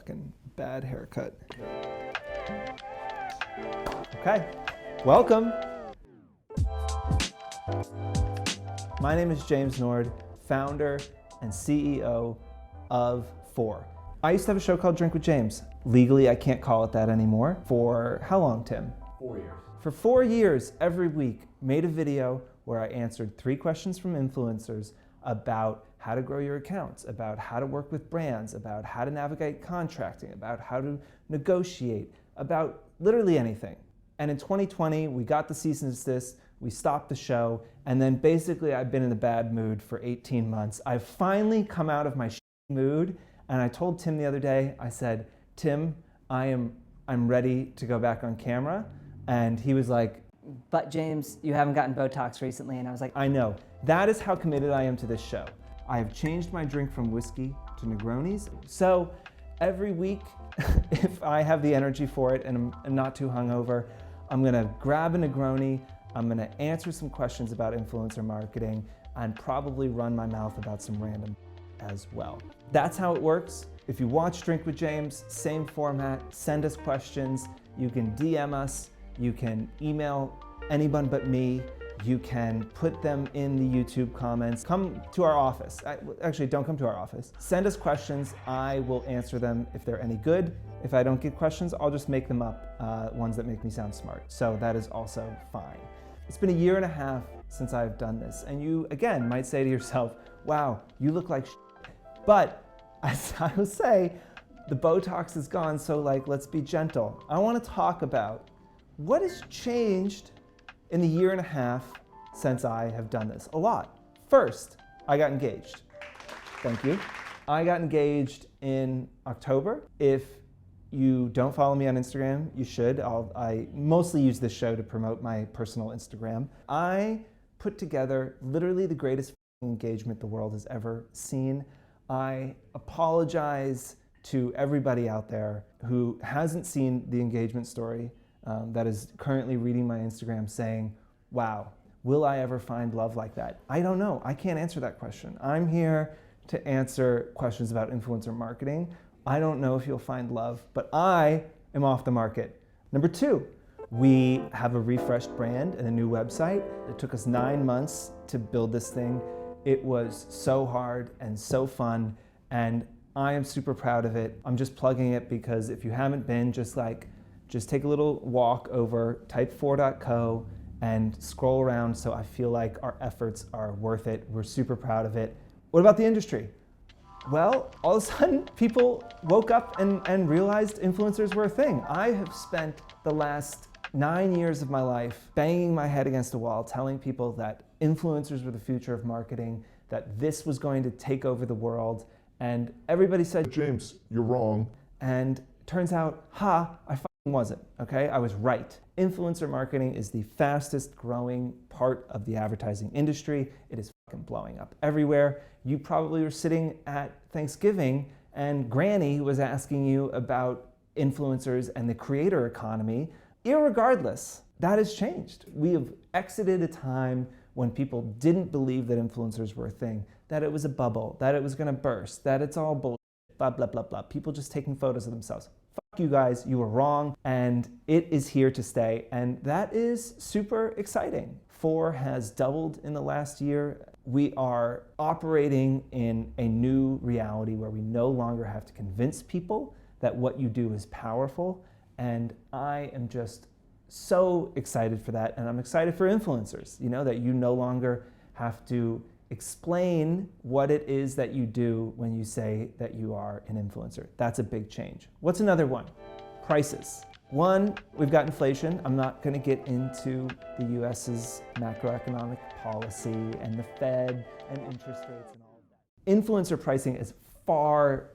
fucking bad haircut. Okay, welcome. My name is James Nord, founder and CEO of Fohr. I used to have a show called Drink with James. Legally, I can't call it that anymore. For how long, Tim? 4 years. For 4 years, every week, made a video where I answered 3 questions from influencers about how to grow your accounts, about how to work with brands, about how to navigate contracting, about how to negotiate, about literally anything. And in 2020, we got the cease and desist, we stopped the show, and then basically I've been in a bad mood for 18 months. I've finally come out of my mood, and I told Tim the other day, I said, Tim, I'm ready to go back on camera. And he was like, but James, you haven't gotten Botox recently. And I was like, I know. That is how committed I am to this show. I have changed my drink from whiskey to Negronis. So every week, if I have the energy for it and I'm not too hungover, I'm gonna grab a Negroni, I'm gonna answer some questions about influencer marketing, and probably run my mouth about some random as well. That's how it works. If you watch Drink with James, same format, send us questions. You can DM us, you can email anyone but me, you can put them in the YouTube comments. Come to our office. Actually, don't come to our office. Send us questions, I will answer them if they're any good. If I don't get questions, I'll just make them up, ones that make me sound smart. So that is also fine. It's been 1.5 years since I've done this, and you, again, might say to yourself, wow, you look like shit. But as I will say, the Botox is gone, so let's be gentle. I want to talk about what has changed in the 1.5 years since I have done this. A lot. First, I got engaged. Thank you. I got engaged in October. If you don't follow me on Instagram, you should. I mostly use this show to promote my personal Instagram. I put together literally the greatest engagement the world has ever seen. I apologize to everybody out there who hasn't seen the engagement story, that is currently reading my Instagram saying, wow, will I ever find love like that? I don't know. I can't answer that question. I'm here to answer questions about influencer marketing. I don't know if you'll find love, but I am off the market. Number 2, we have a refreshed brand and a new website. It took us 9 months to build this thing. It was so hard and so fun, and I am super proud of it. I'm just plugging it because if you haven't been, just take a little walk over, type fohr.co and scroll around so I feel like our efforts are worth it. We're super proud of it. What about the industry? Well, all of a sudden people woke up and realized influencers were a thing. I have spent the last 9 years of my life banging my head against a wall, telling people that influencers were the future of marketing, that this was going to take over the world, and everybody said, James, you're wrong. And turns out, I wasn't, okay? I was right. Influencer marketing is the fastest growing part of the advertising industry. It is fucking blowing up everywhere. You probably were sitting at Thanksgiving and Granny was asking you about influencers and the creator economy. Irregardless, that has changed. We have exited a time when people didn't believe that influencers were a thing, that it was a bubble, that it was gonna burst, that it's all bullshit, blah, blah, blah, blah. People just taking photos of themselves. Fuck you guys, you were wrong, and it is here to stay, and that is super exciting. Fohr has doubled in the last year. We are operating in a new reality where we no longer have to convince people that what you do is powerful, and I am just so excited for that, and I'm excited for influencers, that you no longer have to explain what it is that you do when you say that you are an influencer. That's a big change. What's another one? Prices. One, we've got inflation. I'm not going to get into the US's macroeconomic policy and the Fed and interest rates and all of that. Influencer pricing is far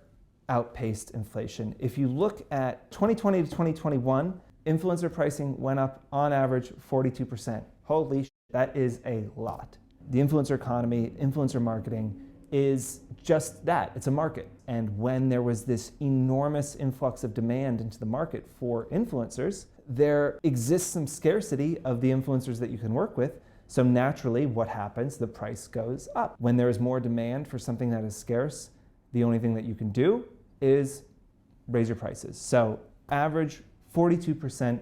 outpaced inflation. If you look at 2020 to 2021, influencer pricing went up on average 42%. Holy shit, that is a lot. The influencer economy, influencer marketing is just that. It's a market. And when there was this enormous influx of demand into the market for influencers, there exists some scarcity of the influencers that you can work with. So naturally, what happens? The price goes up. When there is more demand for something that is scarce, the only thing that you can do is raise your prices. So average 42%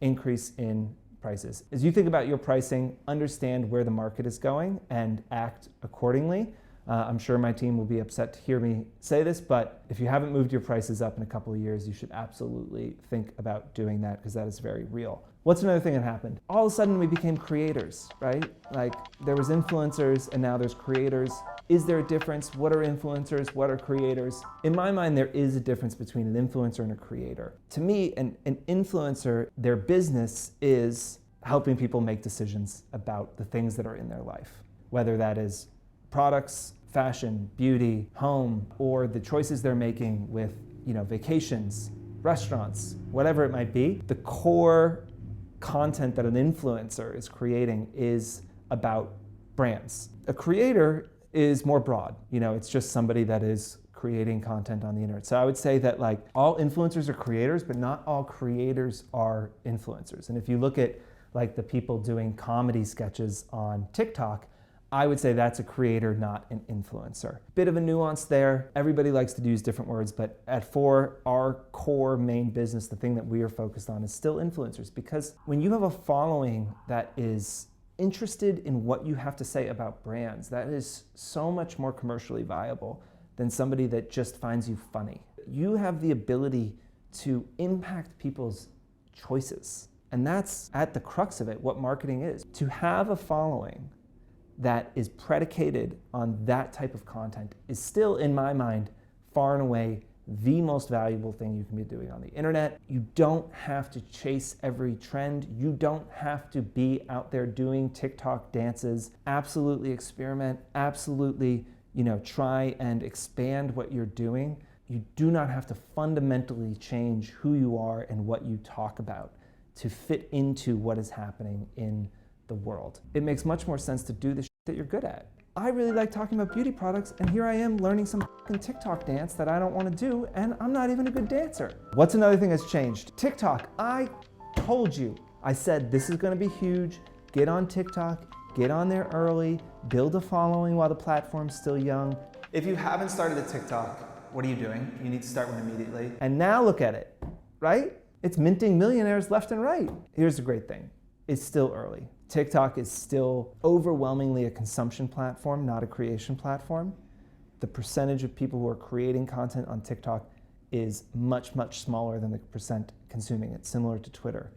increase in prices. As you think about your pricing, understand where the market is going and act accordingly. I'm sure my team will be upset to hear me say this, but if you haven't moved your prices up in a couple of years, you should absolutely think about doing that because that is very real. What's another thing that happened? All of a sudden we became creators, right? Like there was influencers and now there's creators. Is there a difference? What are influencers? What are creators? In my mind, there is a difference between an influencer and a creator. To me, an influencer, their business is helping people make decisions about the things that are in their life, whether that is products, fashion, beauty, home, or the choices they're making with, vacations, restaurants, whatever it might be. The core content that an influencer is creating is about brands. A creator is more broad. It's just somebody that is creating content on the internet. So I would say that like all influencers are creators, but not all creators are influencers. And if you look at like the people doing comedy sketches on TikTok, I would say that's a creator, not an influencer. Bit of a nuance there. Everybody likes to use different words, but at Fohr, our core main business, the thing that we are focused on is still influencers, because when you have a following that is interested in what you have to say about brands, that is so much more commercially viable than somebody that just finds you funny. You have the ability to impact people's choices. And that's at the crux of it, what marketing is. To have a following that is predicated on that type of content is still, in my mind, far and away the most valuable thing you can be doing on the internet. You don't have to chase every trend. You don't have to be out there doing TikTok dances. Absolutely experiment, absolutely, try and expand what you're doing. You do not have to fundamentally change who you are and what you talk about to fit into what is happening in the world. It makes much more sense to do the shit that you're good at. I really like talking about beauty products, and here I am learning some fucking TikTok dance that I don't want to do, and I'm not even a good dancer. What's another thing that's changed? TikTok. I told you. I said this is going to be huge. Get on TikTok, get on there early, build a following while the platform's still young. If you haven't started a TikTok, what are you doing? You need to start one immediately. And now look at it, right? It's minting millionaires left and right. Here's the great thing. It's still early. TikTok is still overwhelmingly a consumption platform, not a creation platform. The percentage of people who are creating content on TikTok is much, much smaller than the percent consuming it, similar to Twitter.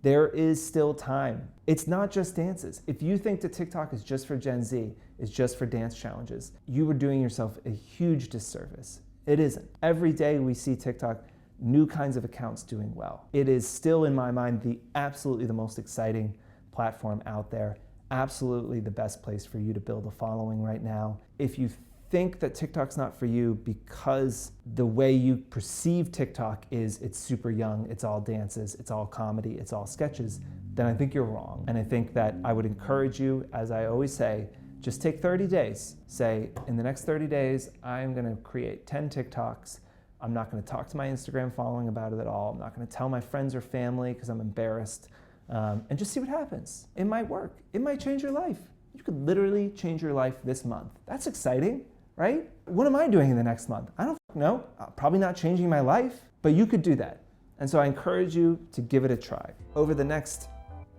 There is still time. It's not just dances. If you think that TikTok is just for Gen Z, is just for dance challenges, you are doing yourself a huge disservice. It isn't. Every day we see TikTok, new kinds of accounts doing well. It is still, in my mind, absolutely the most exciting platform out there. Absolutely the best place for you to build a following right now. If you think that TikTok's not for you because the way you perceive TikTok is it's super young, it's all dances, it's all comedy, it's all sketches, then I think you're wrong. And I think that I would encourage you, as I always say, just take 30 days. Say, in the next 30 days, I'm gonna create 10 TikToks. I'm not gonna talk to my Instagram following about it at all. I'm not gonna tell my friends or family because I'm embarrassed. And just see what happens. It might work. It might change your life. You could literally change your life this month. That's exciting, right? What am I doing in the next month? I don't know. Probably not changing my life, but you could do that. And so I encourage you to give it a try. Over the next,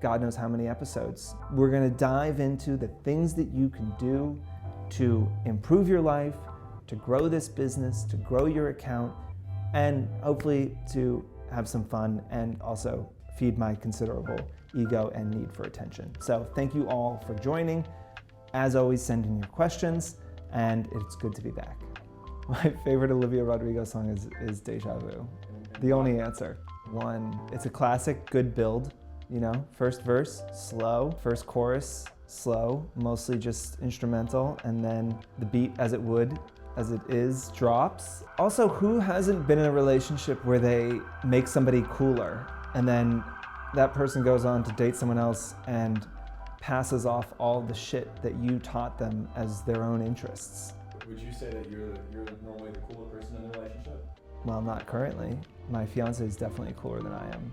God knows how many episodes, we're gonna dive into the things that you can do to improve your life, to grow this business, to grow your account, and hopefully to have some fun and also feed my considerable ego and need for attention. So thank you all for joining. As always, send in your questions, and it's good to be back. My favorite Olivia Rodrigo song is Deja Vu. The only answer. One, it's a classic, good build, first verse, slow, first chorus, slow, mostly just instrumental, and then the beat as it is, drops. Also, who hasn't been in a relationship where they make somebody cooler and then that person goes on to date someone else and passes off all the shit that you taught them as their own interests? Would you say that you're normally the cooler person in the relationship? Well, not currently. My fiance is definitely cooler than I am.